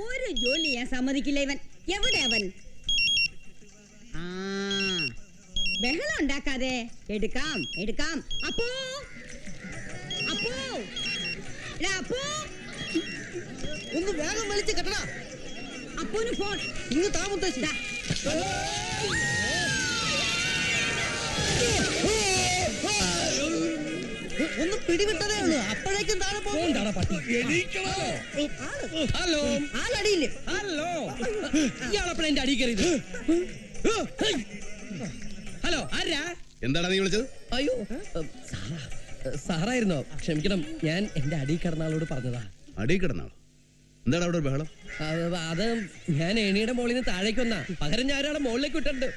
ഒരു ജോലി ഞാൻ സമ്മതിക്കില്ല ഇവൻ. എവിടെ അവൻ? ആ ബഹളം ഉണ്ടാക്കാതെ എടുക്കാം എടുക്കാം. അപ്പോ അപ്പോ അപ്പോ ഒന്ന് വേഗം വലിച്ച് കെട്ടടാ. അപ്പോന് ഫോൺ ഇങ്ങ് താ മുത്തശ്ശി. ഒന്ന് പിടിവിട്ടതേ ഉള്ളൂ, അപ്പോഴേക്കും താഴെ പോകും. ഹലോ ആളടിയില്ലേ? ഹലോ ഇയാളെപ്പോഴാ എന്റെ അടി കയറിയത്? ഹലോ ആരാ? എന്താടാ നീ വിളിച്ചത്? അയ്യോ സാറായിരുന്നോ? ക്ഷമിക്കണം, ഞാൻ എന്റെ അടി കിടന്ന ആളോട് പറഞ്ഞതാ. അടി കിടന്നാളോ? എന്താടാ അവിടെ ഒരു ബഹളം? അത് ഞാൻ ഏണിയുടെ മോളിൽ നിന്ന് താഴേക്ക് വന്നാ, പകരം ഞാൻ ഒരാളെ മുകളിലേക്ക് വിട്ടുണ്ട്.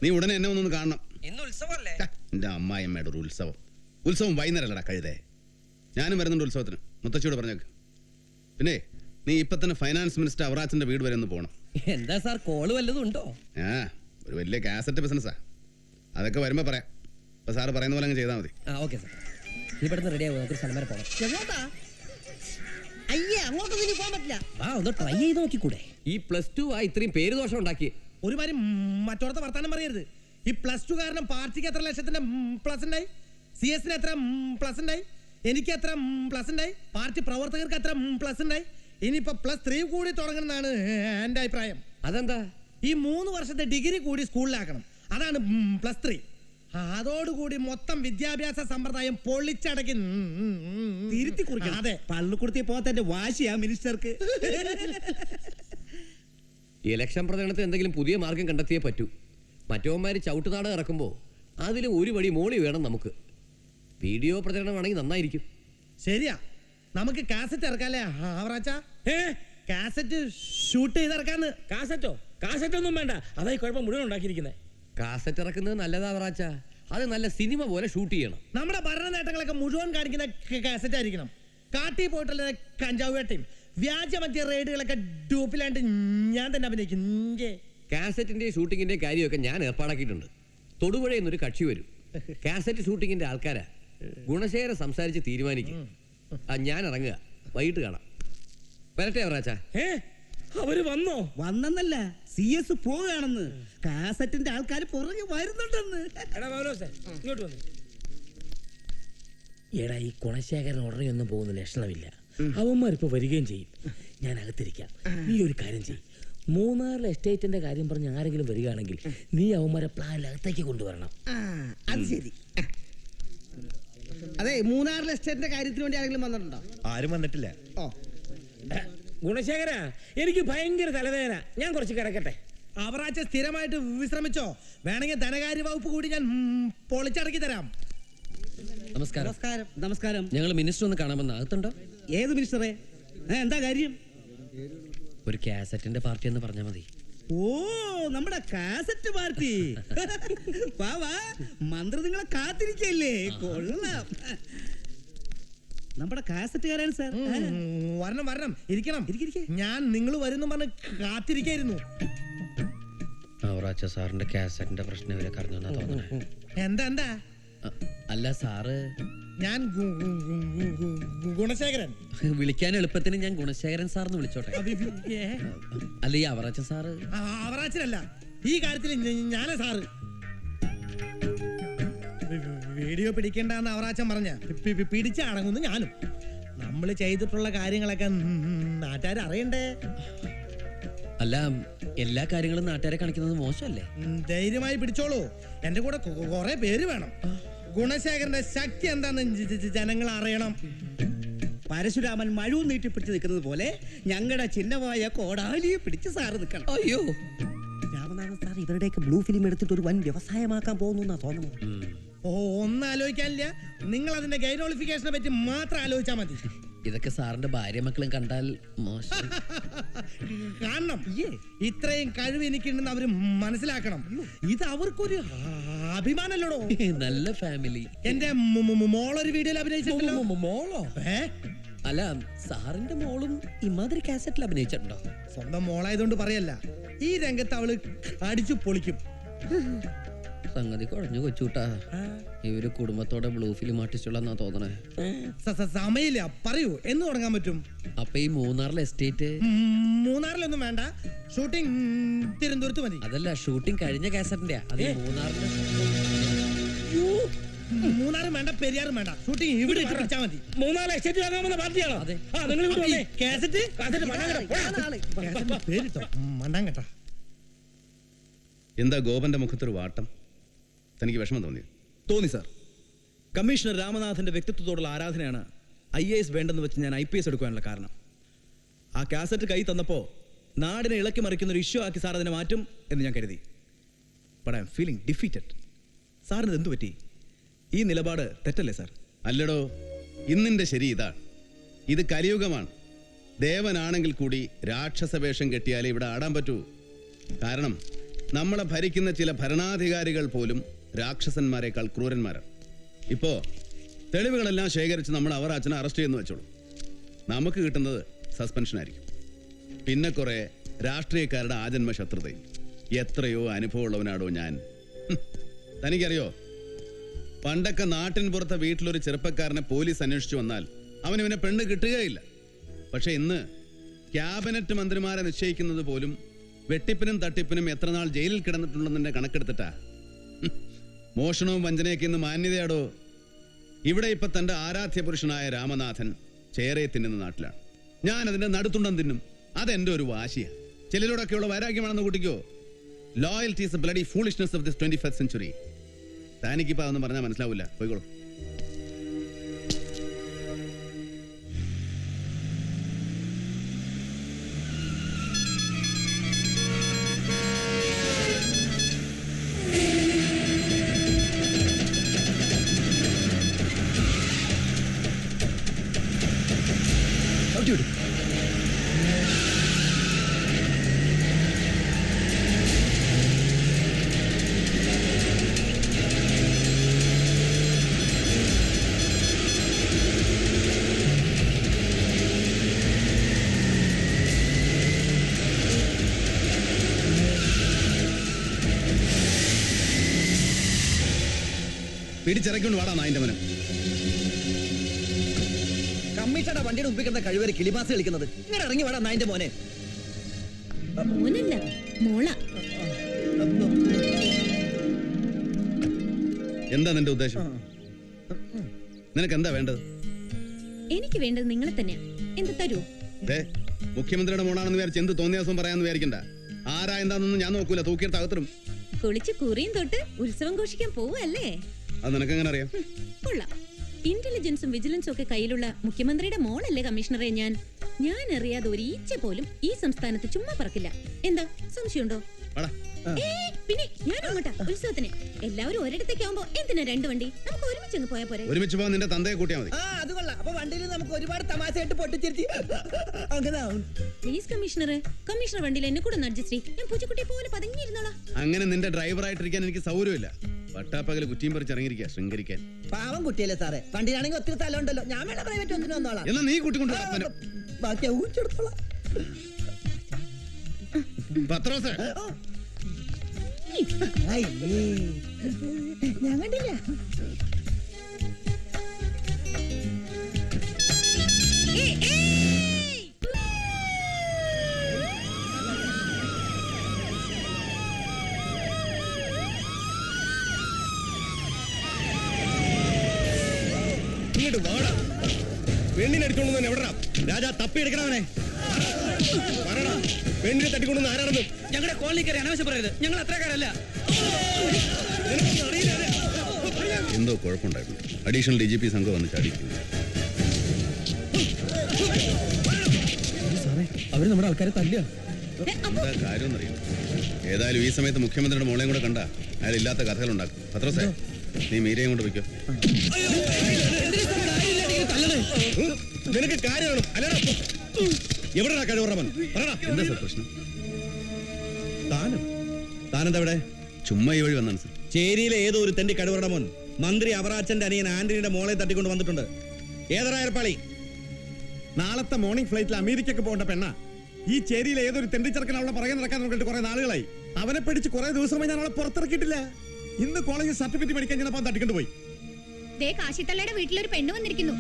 നീ ഉടനെ എന്നെ ഒന്നൊന്ന് കാണണം. ഇന്ന് ഉത്സവല്ലേ? എന്റെ അമ്മായിയമ്മയുടെ ഒരു ഉത്സവം. ഉത്സവം വൈകുന്നേരമല്ലടാ കഴുതേ. ഞാനും വരുന്നുണ്ട് ഉത്സവത്തിന്. മുത്തശ്ശിയോട് പറഞ്ഞേക്ക്. പിന്നെ നീ ഇപ്പൊ തന്നെ ഫൈനാൻസ് മിനിസ്റ്റർ അവറാച്ചന്റെ വീട് വരെ ഒന്ന് പോകണം. എന്താ സാർ, കോള് വല്ലതും ഉണ്ടോ? ഒരു വലിയ കാസറ്റ് ബിസിനസ്സാ. അതൊക്കെ വരുമ്പോ പറയാം. ഇപ്പൊ സാറ് പറയുന്ന പോലെ അങ്ങ് ചെയ്താൽ മതി. Okay sir. ഇവിടുന്ന് റെഡി ആവും, നമുക്ക് സ്ഥലം വരെ പോകണം. എങ്ങോട്ടാ? അയ്യേ, അങ്ങോട്ടൊന്നും ഇനി പോകാൻ പറ്റില്ല. ഒന്ന് ട്രൈ ചെയ്ത് നോക്കിക്കൂടെ? ഈ +2 ഇത്രയും പേര് ദോഷം ഉണ്ടാക്കി. ഒരു മാതിരി മറ്റോടത്തെ വർത്താനം പറയരുത്. ഈ +2 കാരണം പാർട്ടിക്ക് എത്ര ലക്ഷത്തിന്റെ പ്ലസ് ഉണ്ടായി, CS എത്ര പ്ലസ് ഉണ്ടായി, എനിക്ക് എത്ര പ്ലസ് ഉണ്ടായി, പാർട്ടി പ്രവർത്തകർക്ക് എത്ര പ്ലസ് ഉണ്ടായി. ഇനിയിപ്പോ +3 കൂടി തുടങ്ങണമെന്നാണ് എന്റെ അഭിപ്രായം. അതെന്താ? ഈ 3 വർഷത്തെ ഡിഗ്രി കൂടി സ്കൂളിലാക്കണം. അതാണ് +3. അതോടുകൂടി മൊത്തം വിദ്യാഭ്യാസ സമ്പ്രദായം പൊളിച്ചടക്കി തിരുത്തി കുറിക്കണം. അതെ, പള്ളിക്കുടുത്തി പോകാത്ത വാശിയാ മിനിസ്റ്റർക്ക്. ഇലക്ഷൻ പ്രചരണത്തിന് എന്തെങ്കിലും പുതിയ മാർഗം കണ്ടെത്തിയേ പറ്റൂ. മറ്റവന്മാര് ചവിട്ടുനാട് ഇറക്കുമ്പോ അതിലും ഒരു വഴി മോളി വേണം നമുക്ക്. വീഡിയോ പ്രചരണമാണെങ്കിൽ നന്നായിരിക്കും. ശരിയാ, നമുക്ക് കാസറ്റ് ഇറക്കാല്ലേ അവറാച്ച? കാസറ്റ് ഷൂട്ട് ചെയ്തിറക്കാന്ന്. കാസറ്റ് ഒന്നും വേണ്ട, അതായി കുഴപ്പം മുഴുവൻ ഉണ്ടാക്കിയിരിക്കുന്നത്. കാസറ്റ് ഇറക്കുന്നത് നല്ലതാ അവറാച്ച. അത് നല്ല സിനിമ പോലെ ഷൂട്ട് ചെയ്യണം. നമ്മുടെ ഭരണ നേട്ടങ്ങളൊക്കെ മുഴുവൻ കാണിക്കുന്ന കാസറ്റ് ആയിരിക്കണം. കാട്ടി പോയിട്ടുള്ള കഞ്ചാവ് വേട്ടയും വ്യാജമദ്യ റെയ്ഡുകളൊക്കെ ഡ്യൂപ്പിലാണ്ട് ഞാൻ തന്നെ അഭിനയിക്കും. കാസറ്റിന്റെ ഷൂട്ടിങ്ങിന്റെ കാര്യമൊക്കെ ഞാൻ ഏർപ്പാടാക്കിയിട്ടുണ്ട്. തൊടുപുഴയിൽ നിന്നൊരു കക്ഷി വരും. കാസറ്റ് ഷൂട്ടിങ്ങിന്റെ ആൾക്കാരാ. ഗുണശേഖരം സംസാരിച്ച് തീരുമാനിക്കും. ഞാൻ ഇറങ്ങുക, വൈകിട്ട് കാണാം. വരട്ടെ അവറാച്ച. അവര് വന്നോ? വന്നെന്നല്ല, CS പോവുകയാണെന്ന്. കാസറ്റിന്റെ ആൾക്കാർ പുറകെ വരുന്നുണ്ടെന്ന്. ഇങ്ങോട്ട് വന്നു. എടാ, ഈ ഗുണശേഖരൻ ഉടനെ ഒന്നും പോകുന്ന ലക്ഷണമില്ല. അവന്മാരിപ്പോ വരികയും ചെയ്യും. ഞാൻ അകത്തിരിക്കാം. നീ ഒരു കാര്യം ചെയ്യും, മൂന്നാറിലെ എസ്റ്റേറ്റിന്റെ കാര്യം പറഞ്ഞ് ആരെങ്കിലും വരികയാണെങ്കിൽ നീ അവന്മാരെ പ്ലാനിലകത്തേക്ക് കൊണ്ടുവരണം. അത് ശരി. അതെ, മൂന്നാറിലെ എസ്റ്റേറ്റിന്റെ കാര്യത്തിന് വേണ്ടി ആരെങ്കിലും വന്നിട്ടുണ്ടോ? ആരും വന്നിട്ടില്ല. ഓ, ഗുണശേഖര, എനിക്ക് ഭയങ്കര തലവേദന, ഞാൻ കുറച്ച് കിടക്കട്ടെ. അവറാച്ച സ്ഥിരമായിട്ട് വിശ്രമിച്ചോ. വേണമെങ്കിൽ ധനകാര്യ വകുപ്പ് കൂടി ഞാൻ പൊളിച്ചടക്കി തരാം. നമസ്കാരം. നമസ്കാരം. നമസ്കാരം. ഞങ്ങൾ മിനിസ്റ്റർ ഒന്ന് കാണാമെന്ന്. അകത്തുണ്ടോ? ഏത് മിനിസ്റ്ററെ? എന്താ കാര്യം? ഒരു കാസറ്റിന്റെ പാർട്ടി എന്ന് പറഞ്ഞാൽ മതി. ഓ, നമ്മുടെ കാസറ്റ് പാർട്ടി. വാ വാ, മന്ത്രി നിങ്ങളെ കാത്തിരിക്കല്ലേ. കൊള്ളാം. നമ്മുടെ കാസറ്റുകാരാണ് സാർ. വരണം വരണം, ഇരിക്കണം. ഞാൻ നിങ്ങൾ വരുന്നു പറഞ്ഞ് കാത്തിരിക്കായിരുന്നു. അവറാച്ച സാറിന്റെ കാസറ്റിന്റെ പ്രശ്നം ഇവരെ കറഞ്ഞാ തോന്നണേ. എന്താ എന്താ? അല്ല സാറ്, ഞാൻ ഗുണശേഖരൻ. വിളിക്കാൻ എളുപ്പത്തിന് ഞാൻ ഗുണശേഖരൻ സാറിന് വിളിച്ചോട്ടെ. അല്ല, ഈ അവറാച്ച സാറ്? അവറാച്ചനല്ല, ഈ കാര്യത്തിൽ ഞാനാ സാറ്. വീഡിയോ പിടിക്കണ്ടെന്ന് അവറാച്ചൻ പറഞ്ഞ പിടിച്ചടങ്ങുന്നു ഞാനും. നമ്മൾ ചെയ്തിട്ടുള്ള കാര്യങ്ങളൊക്കെ നാട്ടുകാർ അറിയണ്ടേ? അല്ല, എല്ലാ കാര്യങ്ങളും നാട്ടുകാരെ കാണിക്കുന്നത് മോശമല്ലേ? ധൈര്യമായി പിടിച്ചോളൂ. എന്റെ കൂടെ കുറെ പേര് വേണം. ഗുണശേഖരന്റെ ശക്തി എന്താന്ന് ജനങ്ങൾ അറിയണം. പരശുരാമൻ മഴവും നീട്ടിപ്പിടിച്ച് നിൽക്കുന്നത് പോലെ ഞങ്ങളുടെ ചിഹ്നമായ കോടാലിയെ പിടിച്ച് സാറ് നിൽക്കണം. അയ്യോ, രാമനാഥൻ സാർ ഇവരുടെയൊക്കെ ബ്ലൂ ഫിലിം എടുത്തിട്ട് ഒരു വൻ വ്യവസായമാക്കാൻ പോകുന്നു തോന്നുന്നു. ഒന്നും ആലോചിക്കാനില്ല. നിങ്ങൾ അതിന്റെ ഗൈനോളിഫിക്കേഷനെ പറ്റി മാത്രം ആലോചിച്ചാൽ മതി. ഇതൊക്കെ സാറിന്റെ ഭാര്യ മക്കളും കണ്ടാൽ മോശം. കാണണം. ഇത്രയും കഴിവ് എനിക്കുണ്ടെന്ന് അവര് മനസ്സിലാക്കണം. ഇത് അവർക്കൊരു അഭിമാനല്ലോടോ. നല്ല ഫാമിലി. എന്റെ മോളൊരു വീഡിയോയിൽ അഭിനയിച്ചിട്ടുണ്ടല്ലോ. മോളോ? അല്ല, സാറിന്റെ മോളും ഇമാതിരി കാസറ്റിൽ അഭിനയിച്ചിട്ടുണ്ടോ? സ്വന്തം മോളായതുകൊണ്ട് പറയല്ല, ഈ രംഗത്ത് അവള് അടിച്ചു പൊളിക്കും. സംഗതി കുഴഞ്ഞു കൊച്ചൂട്ടാ. ഇവര് കുടുംബത്തോടെ ബ്ലൂ ഫിലിം ആർട്ടിസ്റ്റുകളെന്നാ തോന്നണേ. സമയമില്ല, പറയൂ എന്ന് തുടങ്ങാൻ പറ്റും? അപ്പൊ ഈ മൂന്നാറിലെ എസ്റ്റേറ്റ്? മൂന്നാറിലൊന്നും വേണ്ട, ഷൂട്ടിംഗ് തിരുവനന്തപുരത്ത് മതി. അതല്ല, ഷൂട്ടിംഗ് കഴിഞ്ഞ കാസറ്റിന്റെ. അത് മൂന്നാറിലെ. മൂന്നാറും വേണ്ട, പെരിയാറും വേണ്ട, ഷൂട്ടിംഗ് ഇവിടെ പിടിച്ചാ മതി. മൂന്നാല് എസ്റ്റേറ്റ് വാങ്ങാമെന്ന പാർട്ടിയാണോ? അതെ. നിങ്ങൾ ഇങ്ങോട്ട് വന്നേ. കാസറ്റ് മണ്ണാങ്കര. പേരിട്ടോ മണ്ടാൻ കേട്ടാ. എന്താ ഗോപന്റെ മുഖത്തൊരു വാട്ടം? തനിക്ക് വിഷമം തോന്നിയോ? തോന്നി സാർ. കമ്മീഷണർ രാമനാഥന്റെ വ്യക്തിത്വത്തോടുള്ള ആരാധനയാണ് IAS വേണ്ടെന്ന് വെച്ച് ഞാൻ IPS എടുക്കാനുള്ള കാരണം. ആ കാസറ്റ് കൈ തന്നപ്പോ നാടിനെ ഇളക്കി മറിക്കുന്ന ഒരു ഇഷ്യൂ ആക്കി സാർ അതിനെ മാറ്റും എന്ന് ഞാൻ കരുതി. But I M feeling defeated. സാറിന് എന്തു പറ്റി? ഈ നിലപാട് തെറ്റല്ലേ സാർ? അല്ലടോ, ഇന്നിന്റെ ശരി ഇതാണ്. ഇത് കലിയുഗമാണ്. ദേവനാണെങ്കിൽ കൂടി രാക്ഷസ വേഷം കെട്ടിയാലേ ഇവിടെ ആടാൻ പറ്റൂ. കാരണം നമ്മളെ ഭരിക്കുന്ന ചില ഭരണാധികാരികൾ പോലും രാക്ഷസന്മാരെക്കാൾ ക്രൂരന്മാരാണ്. ഇപ്പോ തെളിവുകളെല്ലാം ശേഖരിച്ച് നമ്മൾ അവർ അച്ഛനെ അറസ്റ്റ് ചെയ്യുന്നു വെച്ചോളൂ. നമുക്ക് കിട്ടുന്നത് സസ്പെൻഷൻ ആയിരിക്കും. പിന്നെ കുറെ രാഷ്ട്രീയക്കാരുടെ ആജന്മ ശത്രുതയും. എത്രയോ അനുഭവമുള്ളവനാടോ ഞാൻ. തനിക്കറിയോ, പണ്ടൊക്കെ നാട്ടിൻ പുറത്തെ വീട്ടിലൊരു ചെറുപ്പക്കാരനെ പോലീസ് അന്വേഷിച്ചു വന്നാൽ അവനിവനെ പെണ്ണ് കിട്ടുകയില്ല. പക്ഷെ ഇന്ന് ക്യാബിനറ്റ് മന്ത്രിമാരെ നിശ്ചയിക്കുന്നത് പോലും വെട്ടിപ്പിനും തട്ടിപ്പിനും എത്ര നാൾ ജയിലിൽ കിടന്നിട്ടുണ്ടെന്നെ കണക്കെടുത്തിട്ടാ. മോഷണവും വഞ്ചനയൊക്കെ ഇന്ന് മാന്യതയാടോ. ഇവിടെ ഇപ്പൊ തന്റെ ആരാധ്യ പുരുഷനായ രാമനാഥൻ ചേരയെ തിന്നുന്ന നാട്ടിലാണ്. ഞാൻ അതിന്റെ നടുത്തുണ്ടം തിന്നും. അതെന്റെ ഒരു വാശിയാണ്. ചിലരോടൊക്കെയുള്ള വൈരാഗ്യമാണെന്ന് കൂട്ടിക്കോ. Loyalty is A bloody foolishness of this 21st century. താനിക്കിപ്പോ അതൊന്നും പറഞ്ഞാൽ മനസ്സിലാവില്ല. പോയിക്കോളൂ. പിടിച്ചിറക്കൊണ്ട് വാടാ നായിന്റെ മനം. കമ്മീഷണറുടെ വണ്ടിയുടെ മുമ്പിൽ കിടന്ന കഴിവേറി കിളിമാസ് കളിക്കുന്നത്. ഇങ്ങനെ ഇറങ്ങി വേണം നായിന്റെ മോനെ. മോനല്ല, മോള. എന്താ നിന്റെ ഉദ്ദേശം? നിനക്ക് എന്താ വേണ്ടത്? എനിക്ക് വേണ്ടത് നിങ്ങളെ തന്നെയാ. എന്ത് തരൂ? മുഖ്യമന്ത്രിയുടെ മോണാണെന്ന് വിചാരിച്ച് എന്ത് തോന്നിയാസം പറയാന്ന് വിചാരിക്കണ്ട. ആരാ എന്താണെന്നൊന്നും ഞാൻ നോക്കൂല. തൂക്കിയെടുത്ത് അകത്തിടും. കുളിച്ച് കുറിയും തൊട്ട് ഉത്സവം ഘോഷിക്കാൻ പോവല്ലേ? അത് നിനക്കെങ്ങനെ അറിയാം? കൊള്ളാം. ഇന്റലിജൻസും വിജിലൻസും ഒക്കെ കയ്യിലുള്ള മുഖ്യമന്ത്രിയുടെ മോളല്ലേ കമ്മീഷണറെ ഞാൻ. ഞാൻ അറിയാതെ ഒരു ഈച്ച പോലും ഈ സംസ്ഥാനത്ത് ചുമ്മാ പറക്കില്ല. എന്താ സംശയമുണ്ടോ? പിന്നെ ഞാൻ അങ്ങോട്ടാ ഉത്സവത്തിന്. എല്ലാവരും ഒരിടത്തേക്കാവുമ്പോ എന്തിനാ രണ്ട് വണ്ടി? നമുക്ക് ഒരുമിച്ച് അങ്ങ് പോയാ പോരെ? ഒരുമിച്ച് പോകാൻ നിന്റെ തന്തയെ കൂട്ടിയാ മതി. അത് കൊള്ളാം. അപ്പൊ വണ്ടിയിൽ നമുക്ക് ഒരുപാട് തമാശയായിട്ട് പൊട്ടിച്ചിരിച്ച് അങ്ങനെ. പ്ലീസ് കമ്മീഷണർ, കമ്മീഷണർ വണ്ടിയിൽ എന്നെ കൂടെ അഡ്ജസ്റ്റ് ചെയ്യ്. ഞാൻ പൂച്ചക്കുട്ടിയെ പോലെ പതുങ്ങിയിരുന്നോളാം. അങ്ങനെ നിന്റെ ഡ്രൈവറായിട്ടിരിക്കാൻ എനിക്ക് സൗകര്യമില്ല. പട്ടാപ്പകല് കുറ്റിയും പറിച്ചിറങ്ങിയിരിക്കുക ശൃംഗരിക്കാൻ. പാവം കുട്ടിയല്ലേ സാറേ. വണ്ടിയിലാണെങ്കിൽ ഒത്തിരി സ്ഥലം ഉണ്ടല്ലോ. ഞാൻ വേണ്ട പ്രൈവറ്റ് ഒന്നിനും വന്നോളാം. എന്നാ നീ കൂട്ടിക്കൊണ്ട് ബാക്കി ഊച്ചെടുത്തോളാം. പത്രോസേ, ഞാൻ കണ്ടില്ല. ഇങ്ങോട്ട് വാടാ. പെണ്ണിനെ എടുത്തോണ്ട് എവിടാ രാജാ? തപ്പിയെടുക്കണവനെ പറയടാ. പെണ്ണിനെ തട്ടിക്കൊണ്ടു ആരാണെന്ന്? ഞങ്ങളുടെ കോളനിക്കാരെ അനാവശ്യം പറയരുത്. ഞങ്ങൾ അത്രക്കാരല്ല. എന്തോ കുഴപ്പമുണ്ടായിട്ടുണ്ട്. അഡീഷണൽ DGP സംഘം വന്ന് ചാടിക്കുന്നു. അവര് നമ്മുടെ ആൾക്കാരെ തല്ലുക. എന്താ കാര്യം അറിയും. ഏതായാലും ഈ സമയത്ത് മുഖ്യമന്ത്രിയുടെ മോളെയും കൂടെ കണ്ട അയാൾ ഇല്ലാത്ത കഥകൾ ഉണ്ടാക്കും. പത്രോസേ, നീ മീരയും കൊണ്ട് വയ്ക്കോ. നിനക്ക് കാര്യമാണ് അല്ലടാ. എവിടെടാ കഴിവറവൻ? എന്താ സാർ പ്രശ്നം? താനെന്താ ഇവിടെ? ചുമ്മാ ഈ വഴി വന്നാണ് സാർ. ചേരിയിലെ ഏതോ ഒരു തെണ്ടി കഴിവറ മോൻ മന്ത്രി അവറാച്ചന്റെ അനിയൻ ആന്റണിയുടെ മോളെ തട്ടിക്കൊണ്ട് വന്നിട്ടുണ്ട്. ഏതറാ ഏർപ്പാളി? നാളത്തെ മോർണിംഗ് ഫ്ലൈറ്റിൽ അമേരിക്കക്ക് പോകേണ്ട പെണ്ണ. ഈ ചേരിയിലെ ഏതൊരു തെണ്ടിച്ചെറുക്കൻ അവളെ പുറകെ നടക്കാൻ നോക്കിയിട്ട് കുറെ നാളുകളായി. അവനെ പിടിച്ച് കുറെ ദിവസമായി ഞാൻ അവളെ പുറത്തിറക്കിയിട്ടില്ല. ഇന്ന് കോളേജിൽ സർട്ടിഫിക്കറ്റ് മേടിക്കാൻ ചെന്നപ്പോ തട്ടിക്കൊണ്ട് പോയി. ദേ കാശിത്തള്ളയുടെ വീട്ടിലൊരു പെണ്ണ് വന്നിരിക്കുന്നു.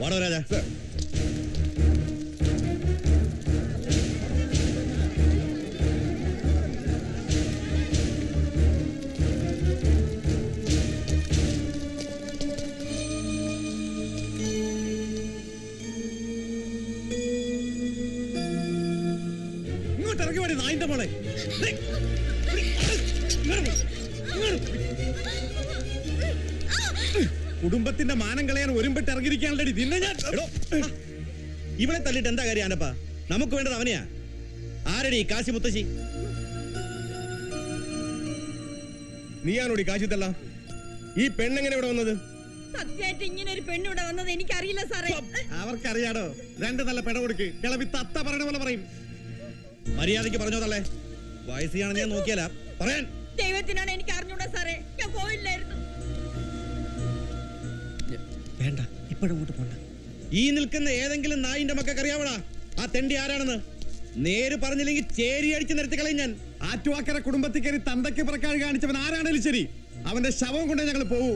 വാടോ രാജ. ഇങ്ങോട്ട് ഇറങ്ങി വേണ്ടി നായിന്റെ മോളെ. കുടുംബത്തിന്റെ മാനം കളയാൻ ഒരുമ്പിട്ട് ഇറങ്ങിയിരിക്കാനുള്ളടി നിന്നെ ഞാൻ. ഇവളെ തല്ലിട്ട് എന്താ കാര്യം ആനപ്പാ? നമുക്ക് വേണ്ടത് അവനെയാ. ആരടി കാശി മുത്തശ്ശി? നീയാണോടി കാശിത്തള്ള? ഈ പെണ്ണെങ്ങനെ ഇവിടെ വന്നത്? സത്യമായിട്ട് ഇങ്ങനെ ഒരു പെണ്ണ് ഇവിടെ വന്നത് എനിക്കറിയില്ല സാറേ. അവർക്കറിയാടോ. രണ്ട് നല്ല പെട കൊടുക്ക്. കിളവി തത്ത പറയണ പോലെ പറയും. മര്യാദയ്ക്ക് പറഞ്ഞോ തള്ളേ. വയസ്സാണെന്ന് ഞാൻ നോക്കിയാലാ പറയാൻ. ദൈവത്തിനാണ് എനിക്ക് അറിഞ്ഞൂടാ സാറേ. ഞാൻ പോയില്ലായിരുന്നു. വേണ്ട, ഇപ്പോഴങ്ങോട്ട് പോണ്ട. ഈ നിൽക്കുന്ന ഏതെങ്കിലും നായിന്റെ മക്കൾക്ക് അറിയാവടാ ആ തെണ്ടി ആരാണെന്ന്? നേര് പറഞ്ഞില്ലെങ്കിൽ ചേരി അടിച്ച് നിരത്തി കളയും ഞാൻ. ആറ്റുവാക്കര കുടുംബത്തിൽ കയറി തന്തയ്ക്ക് പുറക്കാട് കാണിച്ചവൻ ആരാണേലും ശരി, അവന്റെ ശവം കൊണ്ടേ ഞങ്ങൾ പോവൂ.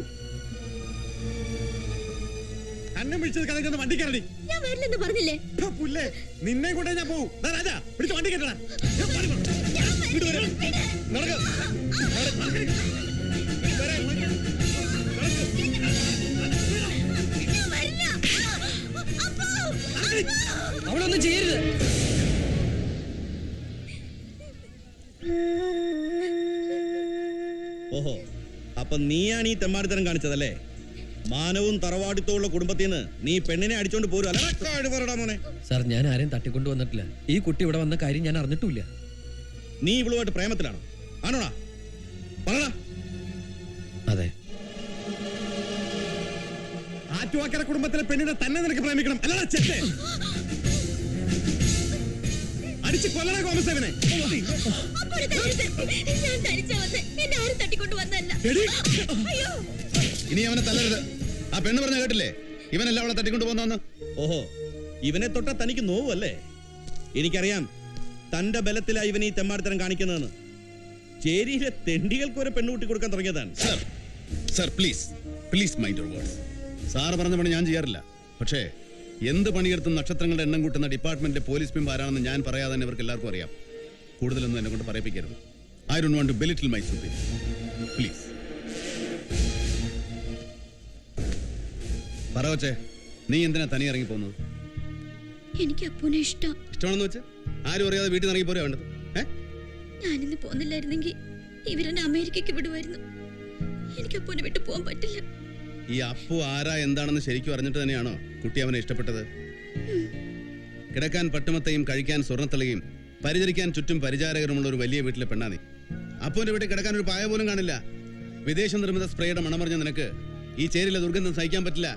അന്നം വിളിച്ചത് കഥയ്ക്കൊന്ന് വണ്ടി കയറടി. ഞാൻ വരില്ലെന്ന് പറഞ്ഞില്ലേ? പുല്ലേ, നിന്നെ കൊണ്ടേ ഞാൻ പോവും. രാജാ പിടിച്ച് വണ്ടി കയറ്റടാ. അവളൊന്നും ചെയ്യരുത്. ഓഹോ, അപ്പൊ നീയാണ് ഈ തെമ്മാടിത്തരം കാണിച്ചതല്ലേ? മാനവും തറവാടിത്തമുള്ള കുടുംബത്തിൽ നിന്ന് നീ പെണ്ണിനെ അടിച്ചോണ്ട് പോരും അല്ലെ മോനെ? സാർ, ഞാൻ ആരെയും തട്ടിക്കൊണ്ടു വന്നിട്ടില്ല. ഈ കുട്ടി ഇവിടെ വന്ന കാര്യം ഞാൻ അറിഞ്ഞിട്ടില്ല. നീ ഇവളുമായിട്ട് പ്രേമത്തിലാണോ? ആണോടാ? പറടാ. അതെ. ആറ്റുവാക്കര കുടുംബത്തിലെ പെണ്ണിനെ തന്നെ നിനക്ക് പ്രേമിക്കണം അല്ലടാ ചെറ്റേ? അടിച്ച് കൊല്ലണ കോമസേവനെ. ഞാൻ തനിച്ചാ വന്നേ. എന്നെ ആരും തട്ടിക്കൊണ്ട് വന്നല്ല. അയ്യോ, ഇനി അവനെ തല്ലരുത്. ആ പെണ്ണ് പറഞ്ഞ കേട്ടില്ലേ? ഇവനല്ല അവളെ തട്ടിക്കൊണ്ട് പോന്നു. ഓഹോ, ഇവനെ തൊട്ട തനിക്ക് നോവല്ലേ? എനിക്കറിയാം തന്റെ ബലത്തിലാ ഇവൻ ഈ തെമ്മാടിത്തരം കാണിക്കുന്നതെന്ന്. ചേരിയിലെ തെണ്ടികൾക്ക് ഒരു പെണ്ണുകൂട്ടി കൊടുക്കാൻ തുടങ്ങിയതാണ്. Sir, sir please please mind your words. Sir പറഞ്ഞ പണി ഞാൻ ചെയ്യാറില്ല. പക്ഷേ എന്ത് പണിയെടുത്തും നക്ഷത്രങ്ങളുടെ എണ്ണം കൂട്ടുന്ന ഡിപ്പാർട്ട്മെന്റിലെ പോലീസ് പിമ്പ് ആരാണെന്ന് ഞാൻ പറയാതെ തന്നെ ഇവർക്ക് എല്ലാവർക്കും അറിയാം. കൂടുതലൊന്നും എന്നെ കൊണ്ട് പറയിപ്പിക്കരുത്. I don't want to belittle my superior. Please പറ വച്ചേ, നീ എന്തിനാ തനി ഇറങ്ങി പോകുന്നത്? എനിക്ക് അപ്പൂനെ ഇഷ്ടം. ഇഷ്ടമാണെന്ന് വെച്ച് ആരും അറിയാതെ വീട്ടിൽ നിന്ന് ഇറങ്ങി പോരാ വേണ്ടത്? ഞാനിന്ന് പോന്നില്ലായിരുന്നെങ്കിൽ ഇവരെന്നെ അമേരിക്കക്ക് വിടുമായിരുന്നു. എനിക്ക് അപ്പൂനെ വിട്ടു പോകാൻ പറ്റില്ല. ഈ അപ്പു ആരാ എന്താണെന്ന് ശരിക്കും അറിഞ്ഞിട്ട് തന്നെയാണോ കുട്ടി അവനെ ഇഷ്ടപ്പെട്ടത്? കിടക്കാൻ പട്ടുമത്തയും കഴിക്കാൻ സ്വർണ്ണത്തളികയും പരിചരിക്കാൻ ചുറ്റും പരിചാരകരുമുള്ള ഒരു വലിയ വീട്ടിലെ പെണ്ണാ നീ. അപ്പുവിന്റെ വീട്ടിൽ കിടക്കാൻ ഒരു പായ പോലും കാണില്ല. വിദേശ നിർമ്മിത സ്പ്രേയുടെ മണമറിഞ്ഞ നിനക്ക് ഈ ചേരിലെ ദുർഗന്ധം സഹിക്കാൻ പറ്റില്ല.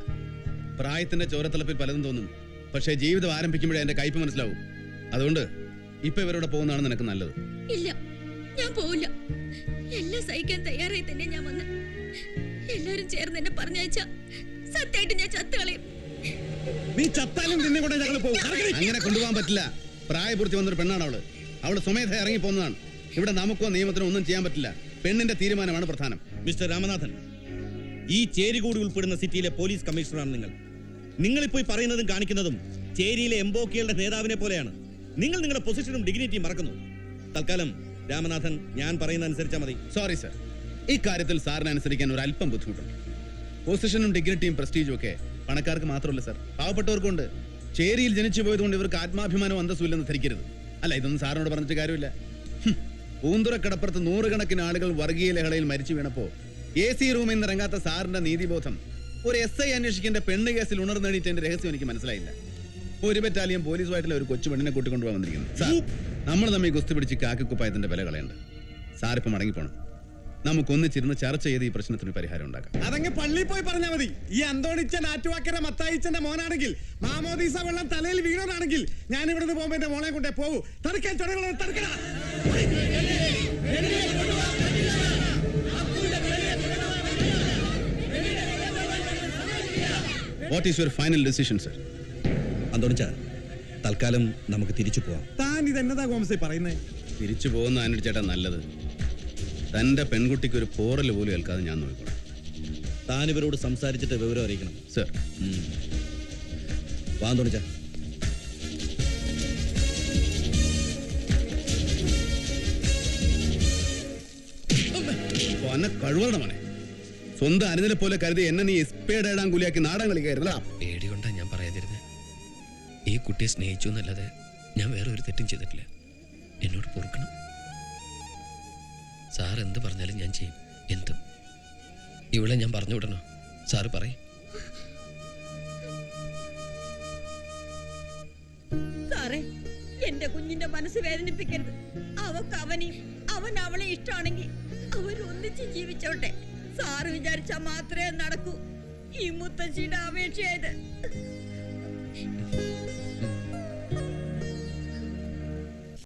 പ്രായത്തിന്റെ ചോരത്തിളപ്പിൽ പലതും തോന്നും. പക്ഷേ ജീവിതം ആരംഭിക്കുമ്പോഴേ എന്റെ കയ്പ് മനസ്സിലാവും. അതുകൊണ്ട് ഇപ്പൊ ഇവരോട് പോകുന്നതാണ് നിനക്ക് നല്ലത്. ഇല്ല, ഞാൻ പോവില്ല. എല്ലാം സഹിക്കാൻ തയ്യാറായി തന്നെ ഞാൻ വന്ന്. എല്ലാരും ചേർന്ന് എന്നെ പറഞ്ഞയച്ച സത്യമായിട്ട് ഞാൻ ചത്തുകളയും. നീ ചത്താലും നിന്നെ കൊണ്ടേ ഞങ്ങൾ പോകും. അങ്ങനെ കൊണ്ടുപോകാൻ പറ്റില്ല. പ്രായപൂർത്തി വന്നൊരു പെണ്ണാണ് അവള്. അവള് സ്വമേധ ഇറങ്ങി പോകുന്നതാണ്. ഇവിടെ നമുക്കോ നിയമത്തിനോ ഒന്നും ചെയ്യാൻ പറ്റില്ല. പെണ്ണിന്റെ തീരുമാനമാണ് പ്രധാനം. മിസ്റ്റർ രാമനാഥൻ, ഈ ചേരി കൂടി ഉൾപ്പെടുന്ന സിറ്റിയിലെ പോലീസ് കമ്മീഷണറാണ് നിങ്ങൾ. നിങ്ങളിപ്പോയി പറയുന്നതും കാണിക്കുന്നതും ചേരിയിലെ എംബോക്കികളുടെ നേതാവിനെ പോലെയാണ്. നിങ്ങൾ നിങ്ങളുടെ പൊസിഷനും ഡിഗ്നിറ്റിയും മറക്കുന്നു. തൽക്കാലം രാമനാഥൻ ഞാൻ പറയുന്ന അനുസരിച്ചാൽ മതി. സോറി സർ, ഈ കാര്യത്തിൽ സാറിനെ അനുസരിക്കാൻ ഒരു അല്പം ബുദ്ധിമുട്ടുണ്ട്. പൊസിഷനും ഡിഗ്നിറ്റിയും പ്രസ്റ്റീജും ഒക്കെ പണക്കാർക്ക് മാത്രമല്ല സർ, പാവപ്പെട്ടവർക്കുണ്ട്. ചേരിയിൽ ജനിച്ചു പോയതുകൊണ്ട് ഇവർക്ക് ആത്മാഭിമാനവും അന്തസ്സും ഇല്ലെന്ന് ധരിക്കരുത്. അല്ല, ഇതൊന്നും സാറിനോട് പറഞ്ഞിട്ട് കാര്യമില്ല. പൂന്തുറക്കടപ്പുറത്ത് നൂറുകണക്കിന് ആളുകൾ വർഗീയ ലഹളയിൽ മരിച്ചു വീണപ്പോ AC റൂമിൽ നിന്ന് ഇറങ്ങാത്ത സാറിന്റെ നീതിബോധം ഒരു SI അന്വേഷിക്കേണ്ട പെണ്ണ് കേസിൽ ഉണർന്നേടിയിട്ട് എന്റെ രഹസ്യം എനിക്ക് മനസ്സിലായില്ല. ഒരു ബറ്റാലിയൻ പോലീസുമായിട്ടുള്ള ഒരു കൊച്ചു പെണ്ണിനെ കൂട്ടിക്കൊണ്ടുപോകാൻ വന്നിരിക്കുന്നു. നമ്മൾ തമ്മിൽ കുസ്തി പിടിച്ച് കാക്കിക്കുപ്പായത്തിന്റെ വില കളയണ്ട. സാറിപ്പം മടങ്ങിപ്പോണം. നമുക്കൊന്നിച്ചിരുന്ന് ചർച്ച ചെയ്ത് ഈ പ്രശ്നത്തിന് പരിഹാരം ഉണ്ടാക്കാം. അതങ്ങ് പള്ളിയിൽ പോയി പറഞ്ഞാൽ മതി. ഈ അന്തോണിച്ചൻ ആറ്റുവാക്കര മത്തായിച്ചന്റെ മോനാണെങ്കിൽ മാമോദീസ വെള്ളം തലയിൽ വീണോനാണെങ്കിൽ ഞാൻ ഇവിടുന്ന് പോകുമ്പോ എന്റെ മോളെ കൊണ്ടേ പോകൂ. തടുക്കാൻ ചുടകളെ തടുക്കണ. What is your final decision, sir? അന്തോണിച്ച, തൽക്കാലം നമുക്ക് തിരിച്ചു പോവാം. താൻ ഇതെന്നതാ ഗോമസേ പറയുന്നേ? തിരിച്ചു പോകുന്ന ആന്റണി ചേട്ടാ നല്ലത്. തന്റെ പെൺകുട്ടിക്ക് ഒരു പോറൽ പോലും ഏൽക്കാതെ ഞാൻ നോക്കിക്കോളാം. താൻ ഇവരോട് സംസാരിച്ചിട്ട് വിവരം അറിയിക്കണം. സർ. വാ തോണിച്ച. കഴിവണം മോനെ. സ്വന്തം അനുദിനെ പോലെ കരുതി എന്നെ നീ എസ്പേഡ് ഇടാൻ കൂലിയാക്കി നാടൻ കളിക്കായിരുന്നല്ല. പേടി കൊണ്ടാ ഞാൻ പറയാതിരുന്നത്. ഈ കുട്ടിയെ സ്നേഹിച്ചു എന്നല്ലാതെ ഞാൻ വേറെ ഒരു തെറ്റും ചെയ്തിട്ടില്ല. എന്നോട് പൊറുക്കണം. സാർ എന്ത് പറഞ്ഞാലും ഞാൻ ചെയ്യും. എന്തും. ഇവളെ ഞാൻ പറഞ്ഞു വിടണോ? സാറ് പറയും. സാറേ, എന്റെ കുഞ്ഞിന്റെ മനസ്സ് വേദനിപ്പിക്കരുത്. അവക്ക് അവനെയും അവൻ അവളെ ഇഷ്ടമാണെങ്കിൽ അവരൊന്നിച്ച് ജീവിച്ചോട്ടെ. സാറ് വിചാരിച്ചാ മാത്രമേ നടക്കൂ. ഈ മുത്തശ്ശിയുടെ അപേക്ഷയായത്.